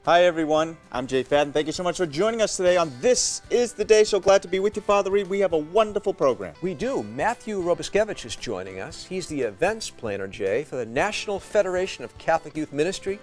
Hi everyone, I'm Jay Fadden. Thank you so much for joining us today on This Is the Day. So glad to be with you, Father Reed. We have a wonderful program. We do. Matthew Robiskevich is joining us. He's the events planner, Jay, for the National Federation of Catholic Youth Ministry.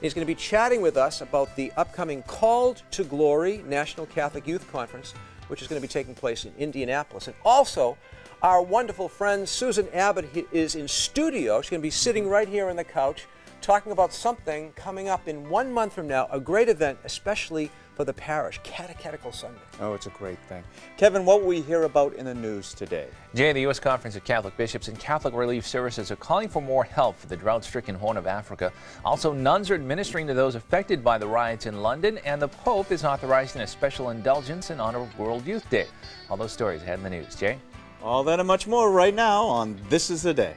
He's going to be chatting with us about the upcoming Called to Glory National Catholic Youth Conference, which is going to be taking place in Indianapolis. And also, our wonderful friend Susan Abbott is in studio. She's going to be sitting right here on the couch, talking about something coming up in 1 month from now, a great event, especially for the parish, Catechetical Sunday. Oh, it's a great thing. Kevin, what will we hear about in the news today? Jay, the U.S. Conference of Catholic Bishops and Catholic Relief Services are calling for more help for the drought-stricken Horn of Africa. Also, nuns are administering to those affected by the riots in London, and the Pope is authorizing a special indulgence in honor of World Youth Day. All those stories ahead in the news. Jay? All that and much more right now on This Is the Day.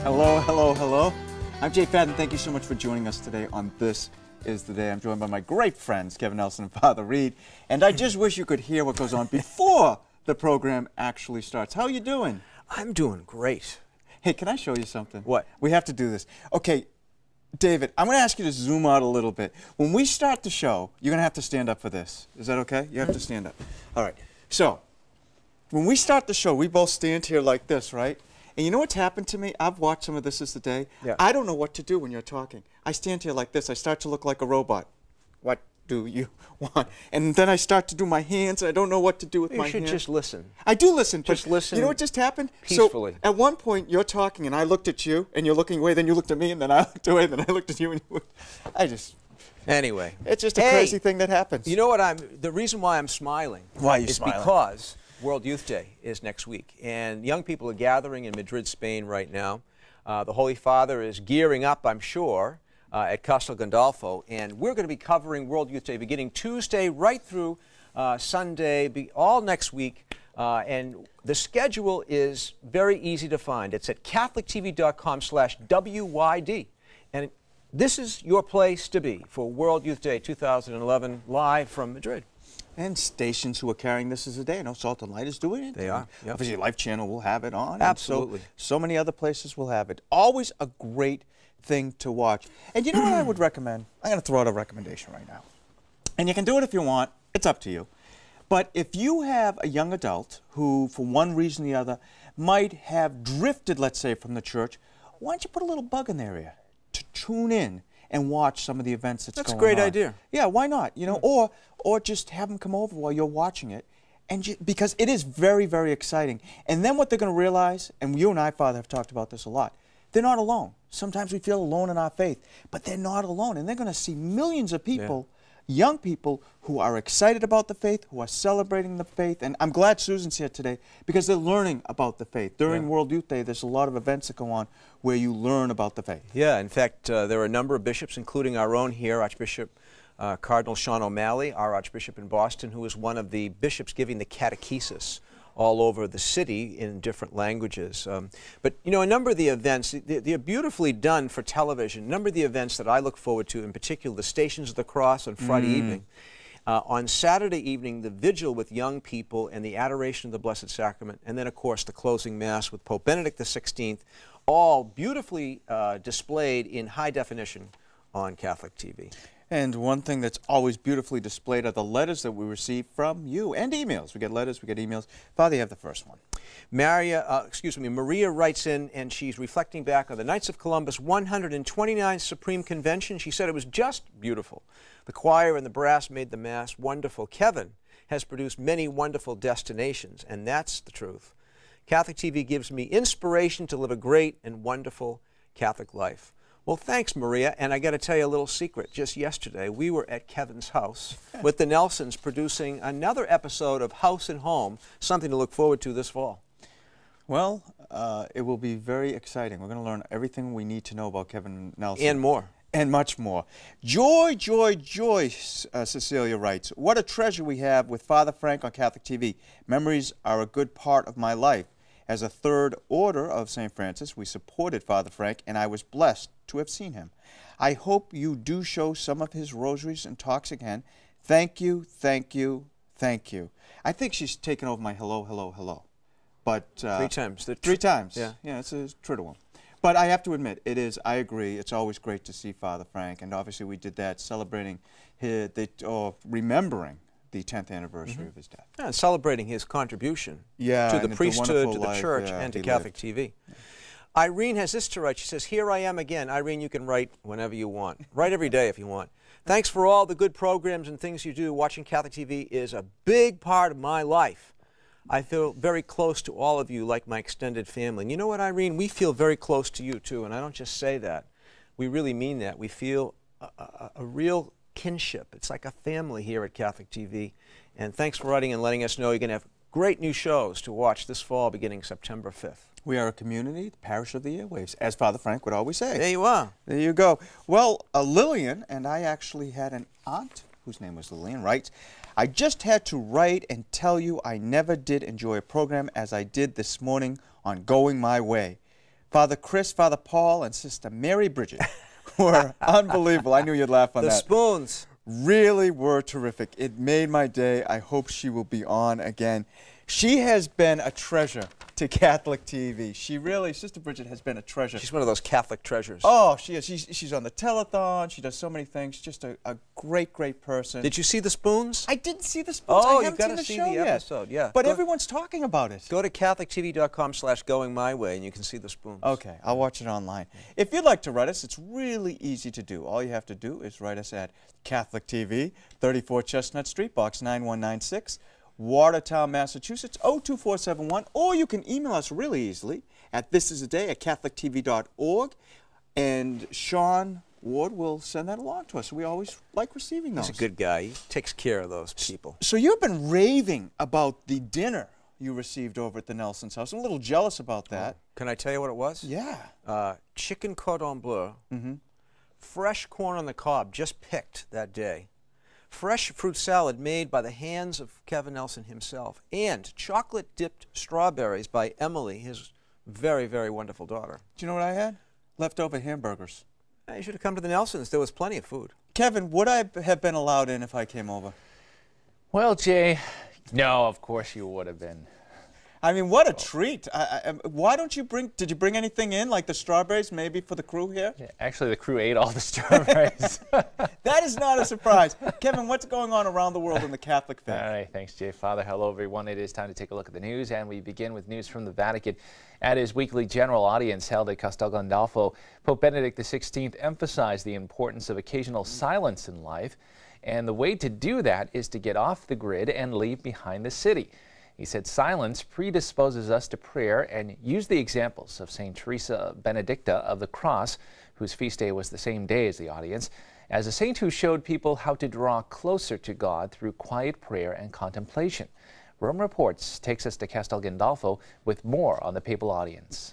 Hello, hello, hello. I'm Jay Fadden. Thank you so much for joining us today on This Is the Day. I'm joined by my great friends, Kevin Nelson and Father Reed. And I just wish you could hear what goes on before the program actually starts. How are you doing? I'm doing great. Hey, can I show you something? What? We have to do this. Okay, David, I'm going to ask you to zoom out a little bit. When we start the show, you're going to have to stand up for this. Is that okay? You have to stand up. All right. So, when we start the show, we both stand here like this, right? And you know what's happened to me? I've watched some of This Is the Day. Yeah. I don't know what to do when you're talking. I stand here like this. I start to look like a robot. What do you want? And then I start to do my hands. I don't know what to do with my hands. You should just listen. I do listen. Just listen. You know what just happened? Peacefully. So at one point you're talking and I looked at you and you're looking away. Then you looked at me and then I looked away. Then I looked at you and you. Anyway. It's just a crazy thing that happens. You know what? The reason why I'm smiling is because World Youth Day is next week, and young people are gathering in Madrid, Spain right now. The Holy Father is gearing up, I'm sure, at Castel Gandolfo, and we're going to be covering World Youth Day beginning Tuesday right through Sunday, all next week, and the schedule is very easy to find. It's at CatholicTV.com/WYD, and this is your place to be for World Youth Day 2011 live from Madrid. And stations who are carrying This Is the Day. I know Salt and Light is doing it. They are. Yep. Obviously, Life Channel will have it on. Absolutely. So many other places will have it. Always a great thing to watch. And you know what I would recommend? I'm going to throw out a recommendation right now. And you can do it if you want. It's up to you. But if you have a young adult who, for one reason or the other, might have drifted, let's say, from the church, why don't you put a little bug in their ear to tune in and watch some of the events that's going on. That's a great idea. Yeah, why not? You know, or just have them come over while you're watching it, and because it is very, very exciting. And then what they're going to realize, and you and I, Father, have talked about this a lot, they're not alone. Sometimes we feel alone in our faith, but they're not alone, and they're going to see millions of people, young people, who are excited about the faith, who are celebrating the faith. And I'm glad Susan's here today because they're learning about the faith. During World Youth Day, there's a lot of events that go on where you learn about the faith. Yeah, in fact, there are a number of bishops, including our own here, Archbishop Cardinal Sean O'Malley, our Archbishop in Boston, who is one of the bishops giving the catechesis all over the city in different languages. But, you know, a number of the events, they're beautifully done for television. A number of the events that I look forward to, in particular, the Stations of the Cross on Friday evening. On Saturday evening, the vigil with young people and the adoration of the Blessed Sacrament, and then, of course, the closing Mass with Pope Benedict XVI, all beautifully displayed in high definition on Catholic TV. And one thing that's always beautifully displayed are the letters that we receive from you, and emails. We get letters, we get emails. Father, you have the first one. Maria writes in, and she's reflecting back on the Knights of Columbus 129th Supreme Convention. She said it was just beautiful. The choir and the brass made the Mass wonderful. Kevin has produced many wonderful destinations, and that's the truth. Catholic TV gives me inspiration to live a great and wonderful Catholic life. Well, thanks, Maria. And I got to tell you a little secret. Just yesterday, we were at Kevin's house with the Nelsons producing another episode of House and Home, something to look forward to this fall. Well, it will be very exciting. We're going to learn everything we need to know about Kevin Nelson. And more. And much more. Joy, joy, joy, Cecilia writes. What a treasure we have with Father Frank on Catholic TV. Memories are a good part of my life. As a third order of St. Francis, we supported Father Frank, and I was blessed to have seen him. I hope you do show some of his rosaries and talks again. Thank you, thank you, thank you. I think she's taken over my hello, hello, hello. But 3 times. 3 times. Yeah. Yeah, it's a triple one. But I have to admit, it is, I agree, it's always great to see Father Frank. And obviously we did that celebrating remembering the 10th anniversary of his death. Yeah, and celebrating his contribution to the priesthood, to the church, and to Catholic TV. Yeah. Irene has this to write. She says, here I am again. Irene, you can write whenever you want. Write every day if you want. Thanks for all the good programs and things you do. Watching Catholic TV is a big part of my life. I feel very close to all of you, like my extended family. And you know what, Irene? We feel very close to you, too. And I don't just say that. We really mean that. We feel a real kinship. It's like a family here at Catholic TV. And thanks for writing and letting us know you're going to have great new shows to watch this fall beginning September 5th. We are a community, the parish of the airwaves, as Father Frank would always say. There you are. There you go. Well, Lillian, and I actually had an aunt whose name was Lillian, writes, I just had to write and tell you I never did enjoy a program as I did this morning on Going My Way. Father Chris, Father Paul, and Sister Mary Bridget were unbelievable. I knew you'd laugh on that. The spoons. Really were terrific. It made my day. I hope she will be on again. She has been a treasure to Catholic TV. She really, Sister Bridget has been a treasure. She's one of those Catholic treasures. Oh, she is. She's on the telethon. She does so many things. Just a great, great person. Did you see the spoons? I didn't see the spoons. Oh, I you've got to see the episode. Yeah. But everyone's talking about it. Go to CatholicTV.com/goingmyway and you can see the spoons. Okay, I'll watch it online. If you'd like to write us, it's really easy to do. All you have to do is write us at Catholic TV, 34 Chestnut Street, Box 9196. Watertown, Massachusetts, 02471, or you can email us really easily at thisisaday@catholictv.org, and Sean Ward will send that along to us. We always like receiving those. He's a good guy. He takes care of those people. So you've been raving about the dinner you received over at the Nelson's house. I'm a little jealous about that. Can I tell you what it was? Yeah. Chicken cordon bleu, fresh corn on the cob, just picked that day. Fresh fruit salad made by the hands of Kevin Nelson himself, and chocolate-dipped strawberries by Emily, his very, very wonderful daughter. Do you know what I had? Leftover hamburgers. You should have come to the Nelsons. There was plenty of food. Kevin, would I have been allowed in if I came over? Well, Jay, no, of course you would have been. I mean, what a treat. Why don't you did you bring anything in, like the strawberries, maybe for the crew here? Yeah, actually, the crew ate all the strawberries. That is not a surprise. Kevin, what's going on around the world in the Catholic faith? All right, thanks, Jay. Father, hello, everyone. It is time to take a look at the news, and we begin with news from the Vatican. At his weekly general audience held at Castel Gandolfo, Pope Benedict XVI emphasized the importance of occasional silence in life, and the way to do that is to get off the grid and leave behind the city. He said silence predisposes us to prayer, and used the examples of St. Teresa Benedicta of the Cross, whose feast day was the same day as the audience, as a saint who showed people how to draw closer to God through quiet prayer and contemplation. Rome Reports takes us to Castel Gandolfo with more on the papal audience.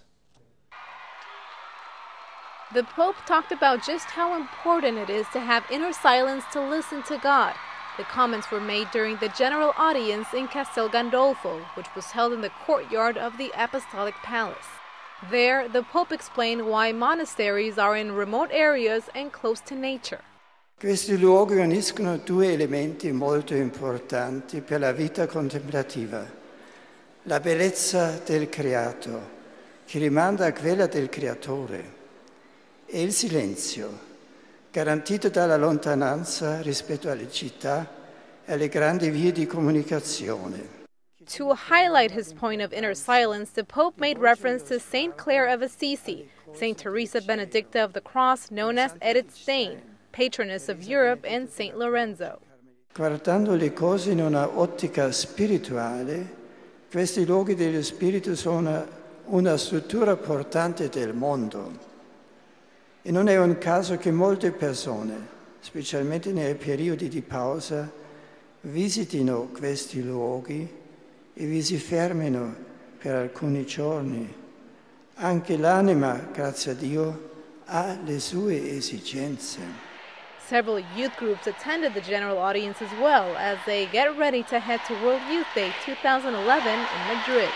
The Pope talked about just how important it is to have inner silence to listen to God. The comments were made during the general audience in Castel Gandolfo, which was held in the courtyard of the Apostolic Palace. There, the Pope explained why monasteries are in remote areas and close to nature. Questi luoghi uniscono due elementi molto importanti per la vita contemplativa: la bellezza del creato, che rimanda a quella del creatore, e il silenzio, garantito dalla lontananza rispetto alle città e alle grandi vie di comunicazione. To highlight his point of inner silence, the Pope made reference to St. Clare of Assisi, St. Teresa Benedicta of the Cross, known as Edith Stein, patroness of Europe, and St. Lorenzo. Guardando le cose in una ottica spirituale, questi luoghi dello spirito sono una struttura portante del mondo. E non è un caso che molte persone, specialmente nei periodi di pausa, visitino questi luoghi e vi si fermino per alcuni giorni. Anche l'anima, grazie a Dio, ha le sue esigenze. Several youth groups attended the general audience as well as they get ready to head to World Youth Day 2011 in Madrid.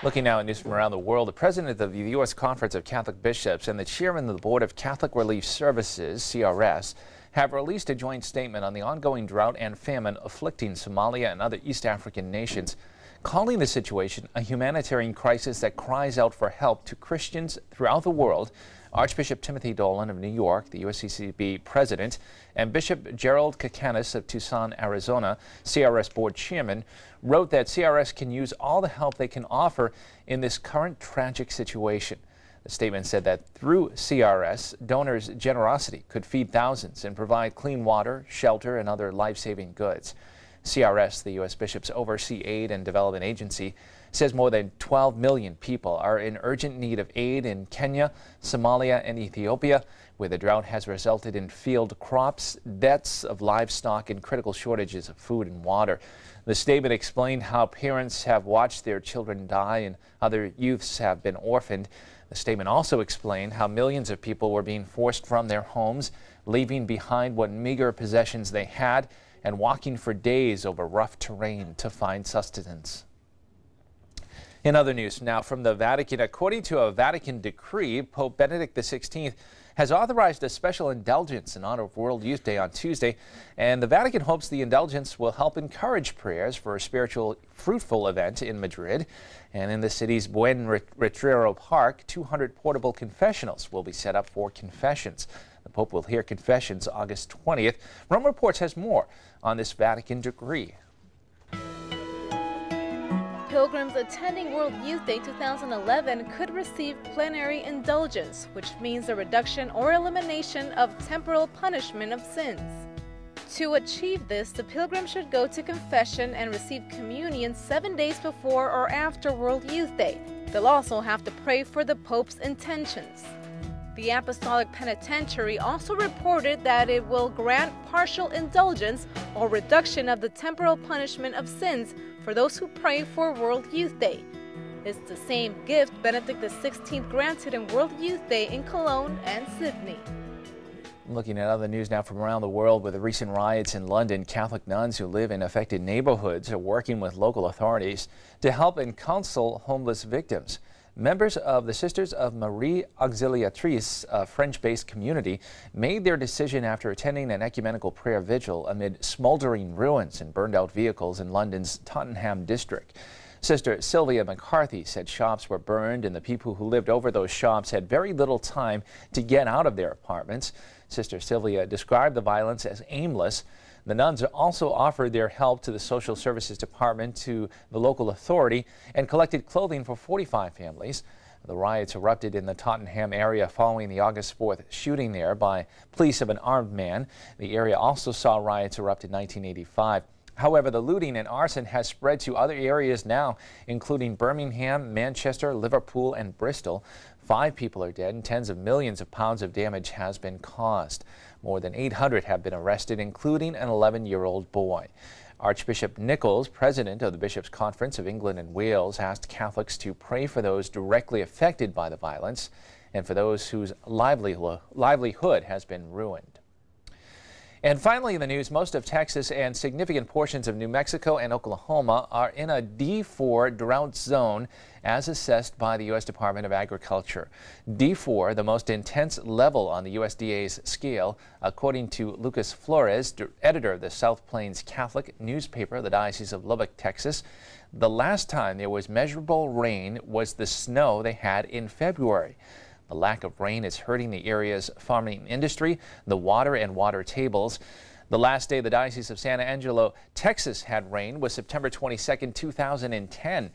Looking now at news from around the world, the president of the U.S. Conference of Catholic Bishops and the chairman of the Board of Catholic Relief Services, CRS, have released a joint statement on the ongoing drought and famine afflicting Somalia and other East African nations, calling the situation a humanitarian crisis that cries out for help to Christians throughout the world. Archbishop Timothy Dolan of New York, the USCCB president, and Bishop Gerald Kakanis of Tucson, Arizona, CRS board chairman, wrote that CRS can use all the help they can offer in this current tragic situation. The statement said that through CRS, donors' generosity could feed thousands and provide clean water, shelter, and other life-saving goods. CRS, the U.S. Bishops Oversee Aid and Development Agency, says more than 12 million people are in urgent need of aid in Kenya, Somalia, and Ethiopia, where the drought has resulted in field crops, deaths of livestock, and critical shortages of food and water. The statement explained how parents have watched their children die and other youths have been orphaned. The statement also explained how millions of people were being forced from their homes, leaving behind what meager possessions they had, and walking for days over rough terrain to find sustenance. In other news now from the Vatican, according to a Vatican decree, Pope Benedict XVI has authorized a special indulgence in honor of World Youth Day on Tuesday, and the Vatican hopes the indulgence will help encourage prayers for a spiritual, fruitful event in Madrid. And in the city's Buen Retiro Park, 200 portable confessionals will be set up for confessions. The Pope will hear confessions August 20th. Rome Reports has more on this Vatican decree. Pilgrims attending World Youth Day 2011 could receive plenary indulgence, which means the reduction or elimination of temporal punishment of sins. To achieve this, the pilgrim should go to confession and receive communion 7 days before or after World Youth Day. They'll also have to pray for the Pope's intentions. The Apostolic Penitentiary also reported that it will grant partial indulgence or reduction of the temporal punishment of sins for those who pray for World Youth Day. It's the same gift Benedict XVI granted in World Youth Day in Cologne and Sydney. Looking at other news now from around the world, with the recent riots in London, Catholic nuns who live in affected neighborhoods are working with local authorities to help and counsel homeless victims. Members of the Sisters of Marie Auxiliatrice, a French-based community, made their decision after attending an ecumenical prayer vigil amid smoldering ruins and burned-out vehicles in London's Tottenham district. Sister Sylvia McCarthy said shops were burned and the people who lived over those shops had very little time to get out of their apartments. Sister Sylvia described the violence as aimless. The nuns also offered their help to the Social Services Department, to the local authority, and collected clothing for 45 families. The riots erupted in the Tottenham area following the August 4th shooting there by police of an armed man. The area also saw riots erupt in 1985. However, the looting and arson has spread to other areas now, including Birmingham, Manchester, Liverpool, and Bristol. 5 people are dead and tens of millions of pounds of damage has been caused. More than 800 have been arrested, including an 11-year-old boy. Archbishop Nichols, president of the Bishops' Conference of England and Wales, asked Catholics to pray for those directly affected by the violence and for those whose livelihood has been ruined. And finally in the news, most of Texas and significant portions of New Mexico and Oklahoma are in a D4 drought zone as assessed by the U.S. Department of Agriculture. D4, the most intense level on the USDA's scale, according to Lucas Flores, editor of the South Plains Catholic newspaper, the Diocese of Lubbock, Texas. The last time there was measurable rain was the snow they had in February. The lack of rain is hurting the area's farming industry, the water and water tables. The last day the Diocese of San Angelo, Texas had rain was September 22, 2010.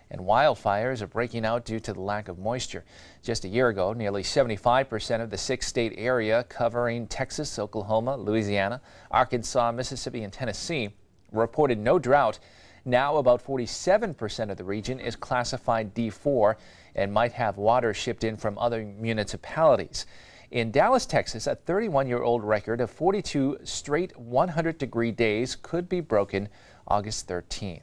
And wildfires are breaking out due to the lack of moisture. Just a year ago, nearly 75% of the 6-state area covering Texas, Oklahoma, Louisiana, Arkansas, Mississippi, and Tennessee reported no drought. Now about 47% of the region is classified D4 and might have water shipped in from other municipalities. In Dallas, Texas, a 31-year-old record of 42 straight 100-degree days could be broken August 13th.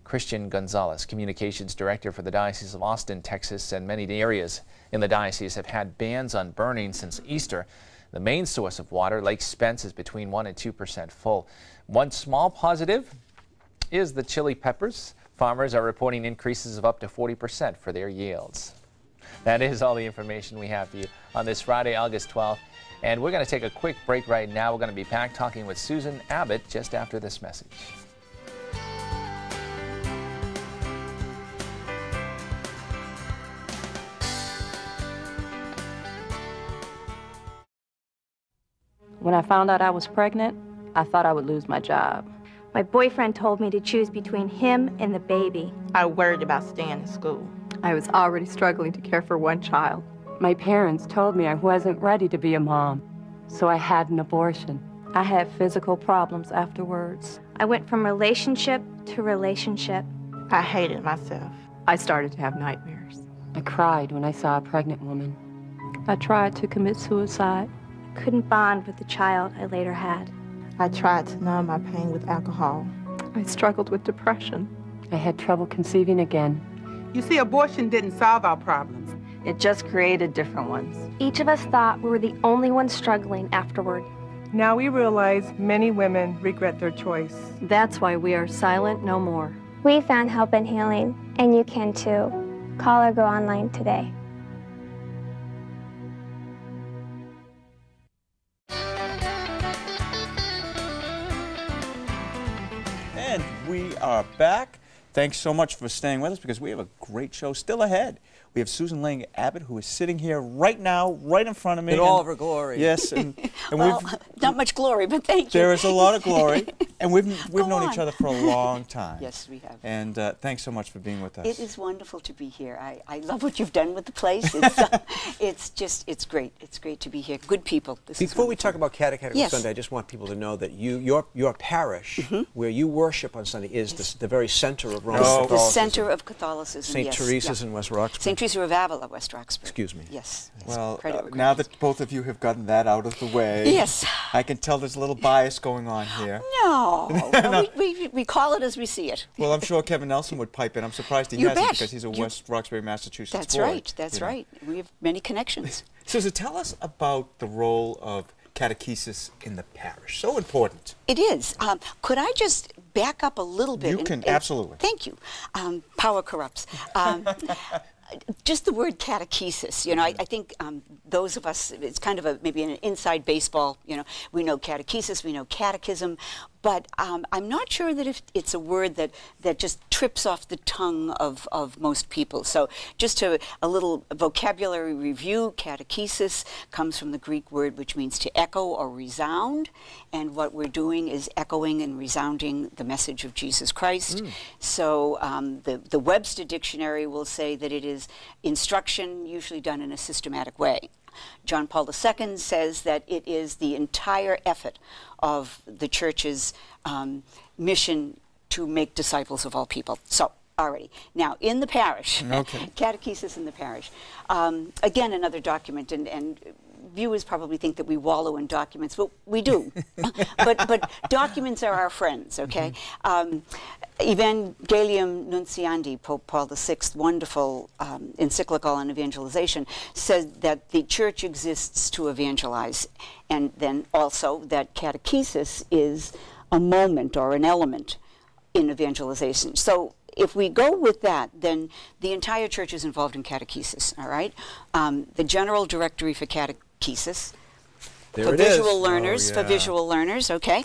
Christian Gonzalez, Communications Director for the Diocese of Austin, Texas, and many areas in the diocese have had bans on burning since Easter. The main source of water, Lake Spence, is between 1% and 2% full. One small positive is the chili peppers. Farmers are reporting increases of up to 40% for their yields. That is all the information we have for you on this Friday, August 12th. And we're going to take a quick break right now. We're going to be back talking with Susan Abbott just after this message. When I found out I was pregnant, I thought I would lose my job. My boyfriend told me to choose between him and the baby. I worried about staying in school. I was already struggling to care for one child. My parents told me I wasn't ready to be a mom, so I had an abortion. I had physical problems afterwards. I went from relationship to relationship. I hated myself. I started to have nightmares. I cried when I saw a pregnant woman. I tried to commit suicide. Couldn't bond with the child I later had. I tried to numb my pain with alcohol. I struggled with depression. I had trouble conceiving again. You see, abortion didn't solve our problems. It just created different ones. Each of us thought we were the only ones struggling afterward. Now we realize many women regret their choice. That's why we are silent no more. We found help and healing, and you can too. Call or go online today. And we are back. Thanks so much for staying with us because we have a great show still ahead. We have Susan Lang Abbott, who is sitting here right now, right in front of me. In all of her glory. Yes. And well, not much glory, but thank you. There is a lot of glory. And we've known each other for a long time. Yes, we have. And thanks so much for being with us. It is wonderful to be here. I love what you've done with the place. It's great. It's great to be here. Good people. Before we talk about Catechetical Sunday, I just want people to know that your parish, where you worship on Sunday, is the very center of Roman Catholicism. The center of Catholicism, St. Teresa's in West Roxbury. St. Teresa of Avila, West Roxbury. Excuse me. Yes. Well, now that both of you have gotten that out of the way, yes, I can tell there's a little bias going on here. No, well, we call it as we see it. Well, I'm sure Kevin Nelson would pipe in. I'm surprised he hasn't because he's a West Roxbury, Massachusetts boy. That's right. That's right. We have many connections. Susan, tell us about the role of catechesis in the parish. So important. It is. Could I just back up a little bit? You can, absolutely. Thank you. Power corrupts. Just the word catechesis, you know, I think those of us, it's kind of maybe an inside baseball, you know, we know catechesis, we know catechism, but I'm not sure that if it's a word that just trips off the tongue of most people. So just a little vocabulary review, catechesis comes from the Greek word which means to echo or resound, and what we're doing is echoing and resounding the message of Jesus Christ. So the Webster Dictionary will say that it is instruction usually done in a systematic way. John Paul II says that it is the entire effort of the Church's mission to make disciples of all people. So, already. Now, in the parish, catechesis in the parish. Again, another document, and viewers probably think that we wallow in documents, but we do. but documents are our friends, okay? Evangelium Nunciandi, Pope Paul VI, wonderful encyclical on evangelization, says that the Church exists to evangelize, and then also that catechesis is a moment or an element in evangelization. So if we go with that, then the entire Church is involved in catechesis, all right? The General Directory for Catechesis, for visual learners, okay?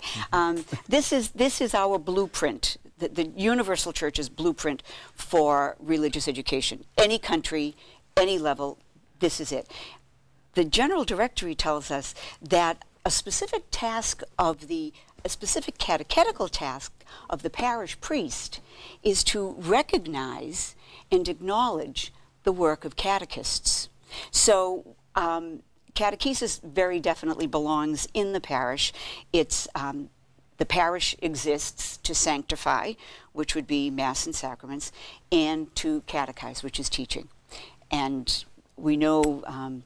This is our blueprint, the Universal Church's blueprint for religious education. Any country, any level, this is it. The General Directory tells us that a specific task of a specific catechetical task of the parish priest is to recognize and acknowledge the work of catechists. So catechesis very definitely belongs in the parish. It's the parish exists to sanctify, which would be Mass and sacraments, and to catechize, which is teaching. And we know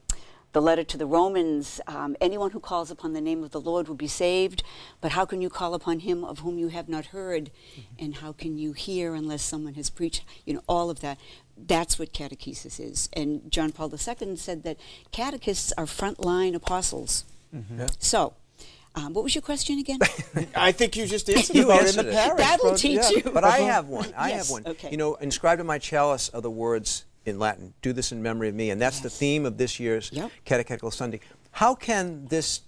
the letter to the Romans, anyone who calls upon the name of the Lord will be saved, but how can you call upon him of whom you have not heard? And how can you hear unless someone has preached? You know, all of that. That's what catechesis is. And John Paul II said that catechists are frontline apostles. Yeah. So, what was your question again? I think you just answered it in the parish. That'll teach you. But I have one. I have one. Okay. You know, inscribed in my chalice are the words in Latin, do this in memory of me. And that's the theme of this year's Catechetical Sunday. How can this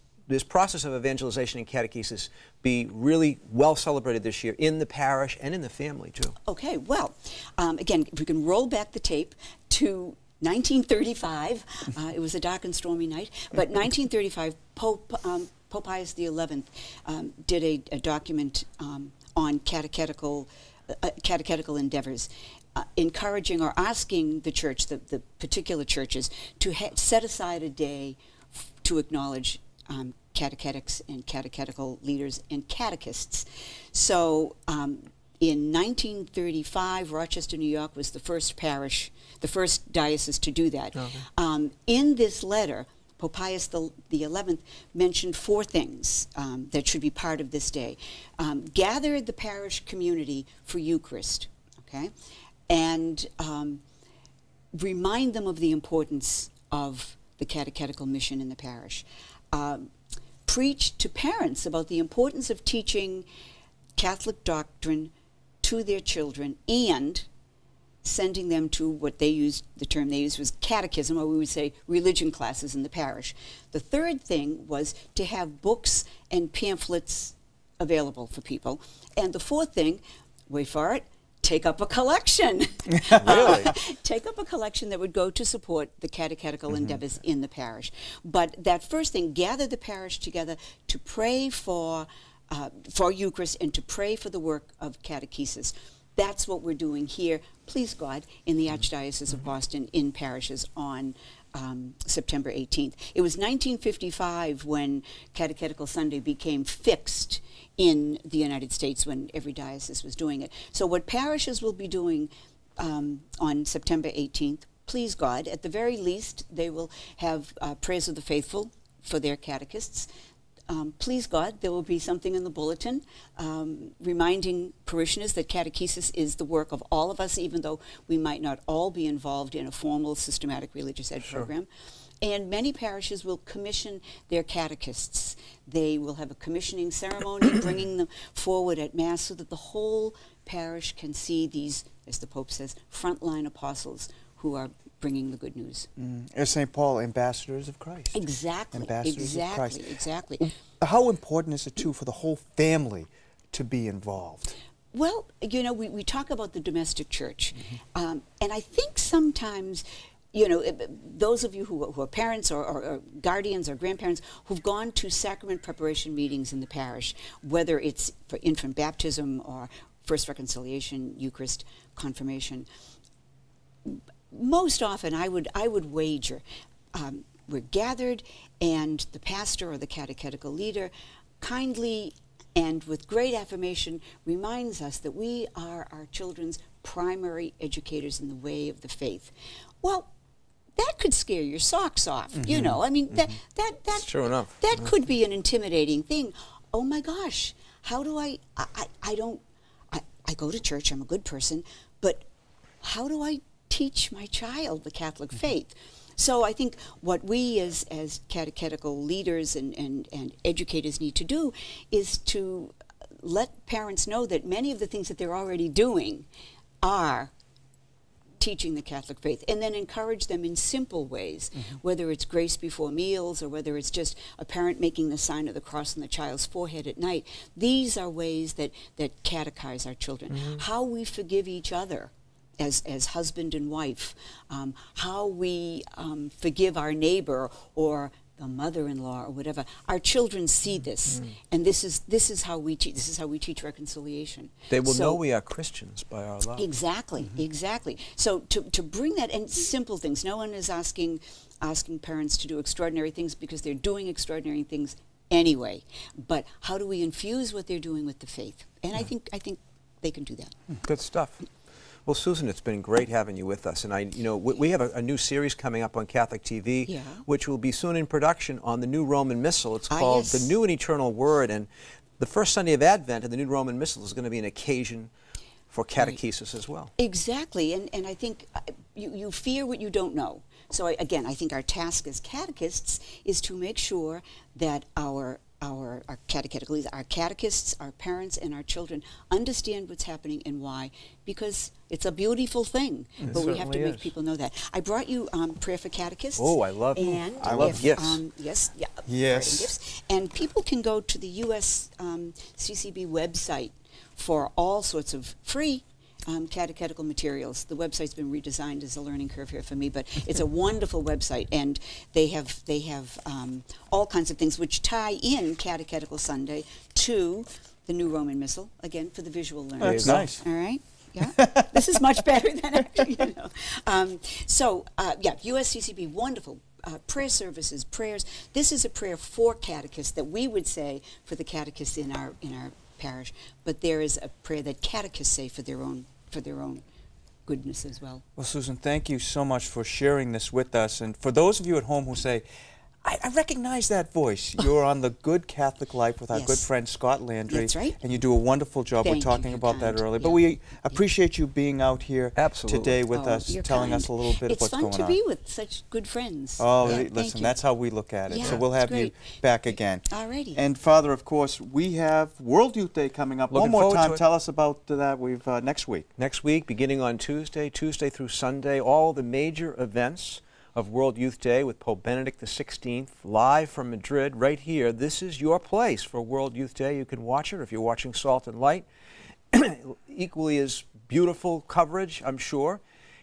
process of evangelization and catechesis be really well celebrated this year in the parish and in the family, too? Okay, well, again, we can roll back the tape to 1935. It was a dark and stormy night. But 1935, Pope Pius XI did a document on catechetical endeavors, encouraging or asking the church, the particular churches, to set aside a day to acknowledge catechetics and catechetical leaders and catechists. So in 1935, Rochester, New York was the first parish, the first diocese to do that. Okay. In this letter, Pope Pius XI mentioned 4 things that should be part of this day. Gather the parish community for Eucharist, okay? And remind them of the importance of the catechetical mission in the parish. Preach to parents about the importance of teaching Catholic doctrine to their children and sending them to what they used, the term they used was catechism, or we would say religion classes in the parish. The third thing was to have books and pamphlets available for people. And the fourth thing, wait for it, take up a collection. Really? Take up a collection that would go to support the catechetical endeavors in the parish. But that first thing, gather the parish together to pray for Eucharist and to pray for the work of catechesis. That's what we're doing here, please God, in the Archdiocese of Boston in parishes on September 18th. It was 1955 when Catechetical Sunday became fixed in the United States, when every diocese was doing it. So what parishes will be doing on September 18th, please God, at the very least, they will have prayers of the faithful for their catechists. Please God, there will be something in the bulletin reminding parishioners that catechesis is the work of all of us, even though we might not all be involved in a formal systematic religious ed program. And many parishes will commission their catechists. They will have a commissioning ceremony, bringing them forward at Mass so that the whole parish can see these, as the Pope says, frontline apostles who are bringing the good news. As St. Paul, ambassadors of Christ. Exactly. Ambassadors of Christ. Exactly. How important is it, too, for the whole family to be involved? Well, you know, we talk about the domestic church. And I think sometimes, you know, those of you who are parents or guardians or grandparents who've gone to sacrament preparation meetings in the parish, whether it's for infant baptism or First Reconciliation, Eucharist, confirmation, most often I would wager we're gathered and the pastor or the catechetical leader kindly and with great affirmation reminds us that we are our children's primary educators in the way of the faith. Well, that could scare your socks off, you know. I mean, that's true enough. That could be an intimidating thing. Oh my gosh, how do I go to church, I'm a good person, but how do I teach my child the Catholic faith? So I think what we as catechetical leaders and educators need to do is to let parents know that many of the things that they're already doing are teaching the Catholic faith, and then encourage them in simple ways, whether it's grace before meals or whether it's just a parent making the sign of the cross on the child's forehead at night. These are ways that catechize our children. How we forgive each other as husband and wife, how we forgive our neighbor or the mother-in-law or whatever. Our children see this, and this is how we teach. This is how we teach reconciliation. They will know we are Christians by our love. Exactly, exactly. So to bring that, and simple things. No one is asking parents to do extraordinary things because they're doing extraordinary things anyway. But how do we infuse what they're doing with the faith? And I think they can do that. Good stuff. Well, Susan, it's been great having you with us. And we have a new series coming up on Catholic TV, which will be soon in production on the New Roman Missal. It's called The New and Eternal Word. And the first Sunday of Advent in the New Roman Missal is going to be an occasion for catechesis as well. Exactly. And I think you fear what you don't know. So again, I think our task as catechists is to make sure that our catechetical leaders, our catechists, our parents, and our children understand what's happening and why, because it's a beautiful thing. But we have to make people know that. I brought you prayer for catechists. Oh, I love gifts. Yes. Gifts. And people can go to the US CCB website for all sorts of free catechetical materials. The website's been redesigned as a learning curve here for me, but it's a wonderful website, and they have all kinds of things which tie in Catechetical Sunday to the New Roman Missal, again, for the visual learners. That's nice. All right? Yeah, this is much better than actually, USCCB, wonderful. Prayer services, prayers. This is a prayer for catechists that we would say for the catechists in our parish, but there is a prayer that catechists say for their own goodness as well. Well, Susan, thank you so much for sharing this with us. And for those of you at home who say, I recognize that voice. You're on The Good Catholic Life with our good friend Scott Landry. That's right. And you do a wonderful job. We're talking about that earlier. But we appreciate you being out here today with us, telling us a little bit of what's going on. It's fun to be with such good friends. Oh, listen, that's how we look at it. So we'll have you back again. Alrighty. And Father, of course, we have World Youth Day coming up. One more time, tell us about that. We've next week. Next week, beginning on Tuesday through Sunday, all the major events of World Youth Day with Pope Benedict XVI, live from Madrid, right here. This is your place for World Youth Day. You can watch it if you're watching Salt and Light. Equally as beautiful coverage, I'm sure.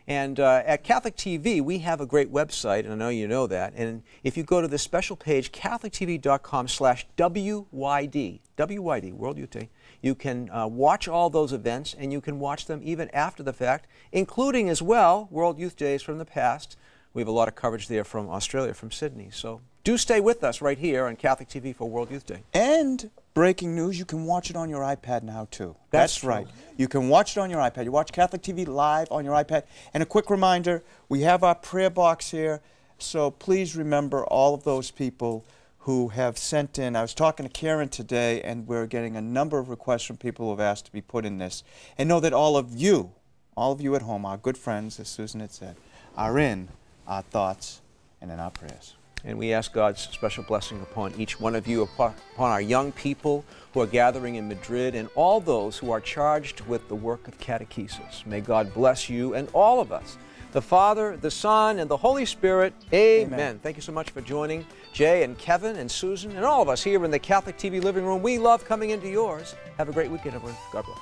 And at Catholic TV, we have a great website, and I know you know that. And if you go to the special page, catholictv.com/WYD, World Youth Day, you can watch all those events, and you can watch them even after the fact, including as well World Youth Days from the past. We have a lot of coverage there from Australia, from Sydney. So do stay with us right here on Catholic TV for World Youth Day. And breaking news, you can watch it on your iPad now, too. That's right. You can watch it on your iPad. You watch Catholic TV live on your iPad. And a quick reminder, we have our prayer box here. So please remember all of those people who have sent in. I was talking to Karen today, and we're getting a number of requests from people who have asked to be put in this. And know that all of you at home, our good friends, as Susan had said, are in our thoughts and in our prayers. And we ask God's special blessing upon each one of you, upon our young people who are gathering in Madrid, and all those who are charged with the work of catechesis. May God bless you and all of us, the Father, the Son, and the Holy Spirit. Amen. Thank you so much for joining Jay and Kevin and Susan and all of us here in the Catholic TV living room. We love coming into yours. Have a great weekend, everyone. God bless.